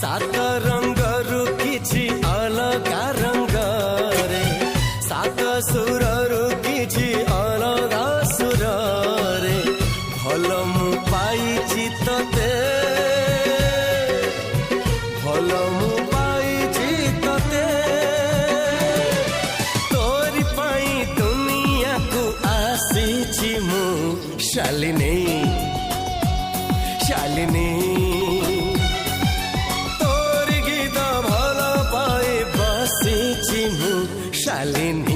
सात रंगरु किछि अलगा रंगरे सात सुररु किछि अलगा सुररे भल मु पाइछि तते भल मु पाइछि तते तोरी पाई दुनिया को आसीछि मु शालिनी शालिनी तोर गीत भल पाए बसिछि मु शालिनी।